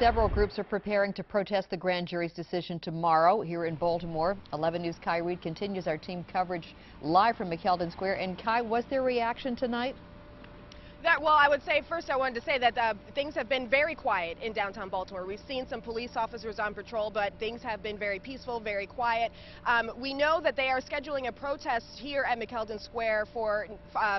Several groups are preparing to protest the grand jury's decision tomorrow here in Baltimore. 11 News' Kai Reed continues our team coverage live from McKeldin Square. And Kai, was there reaction tonight? Well, I would say first I wanted to say that things have been very quiet in downtown Baltimore. We've seen some police officers on patrol, but things have been very peaceful, very quiet. We know that they are scheduling a protest here at McKeldin Square for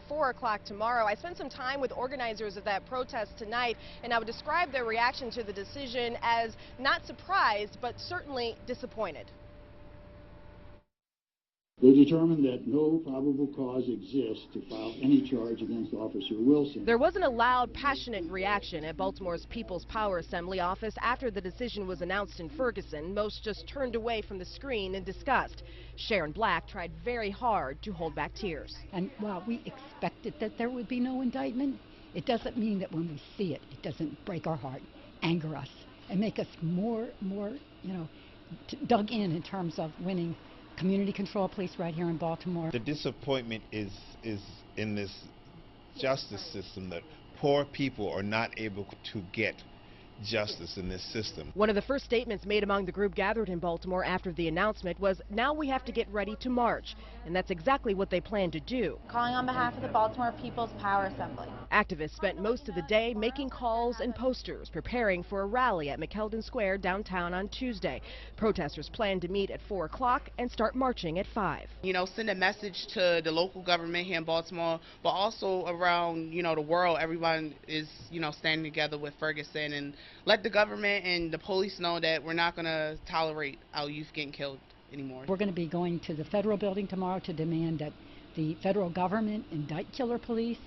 4 o'clock tomorrow. I spent some time with organizers of that protest tonight, and I would describe their reaction to the decision as not surprised, but certainly disappointed. They determined that no probable cause exists to file any charge against Officer Wilson. There wasn't a loud, passionate reaction at Baltimore's People's Power Assembly office after the decision was announced in Ferguson. Most just turned away from the screen in disgust. Sharon Black tried very hard to hold back tears. And while we expected that there would be no indictment, it doesn't mean that when we see it, it doesn't break our heart, anger us, and make us more, dug in terms of winning community control police right here in Baltimore. The disappointment is in this justice system that poor people are not able to get justice in this system. One of the first statements made among the group gathered in Baltimore after the announcement was, now we have to get ready to march. And that's exactly what they plan to do. Calling on behalf of the Baltimore People's Power Assembly. Activists spent most of the day making calls and posters, preparing for a rally at McKeldin Square downtown on Tuesday. Protesters plan to meet at 4 o'clock and start marching at 5. Send a message to the local government here in Baltimore, but also around, the world. Everyone is, standing together with Ferguson, and let the government and the police know that we're not going to tolerate our youth getting killed anymore. We're going to be going to the federal building tomorrow to demand that the federal government indict killer police,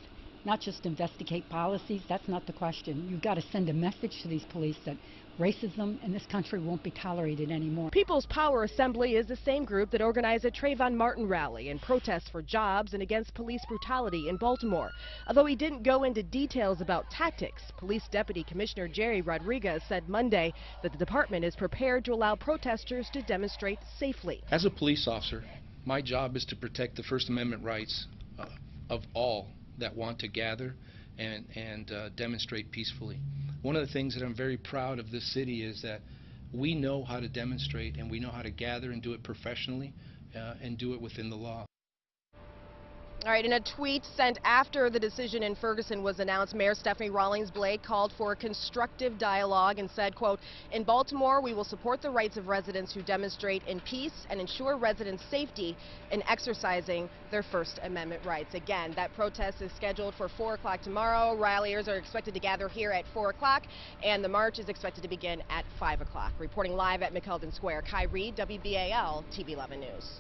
not just investigate policies. That's not the question. You've got to send a message to these police that racism in this country won't be tolerated anymore. People's Power Assembly is the same group that organized a Trayvon Martin rally and protests for jobs and against police brutality in Baltimore. Although he didn't go into details about tactics, Police Deputy Commissioner Jerry Rodriguez said Monday that the department is prepared to allow protesters to demonstrate safely. As a police officer, my job is to protect the First Amendment rights of all that want to gather and demonstrate peacefully. One of the things that I'm very proud of this city is that we know how to demonstrate, and we know how to gather and do it professionally and do it within the law. All right, in a tweet sent after the decision in Ferguson was announced, Mayor Stephanie Rawlings Blake called for a constructive dialogue and said, quote, in Baltimore, we will support the rights of residents who demonstrate in peace and ensure residents' safety in exercising their First Amendment rights. Again, that protest is scheduled for 4 o'clock tomorrow. Ralliers are expected to gather here at 4 o'clock, and the march is expected to begin at 5 o'clock. Reporting live at McKeldin Square, Kai Reed, WBAL TV 11 News.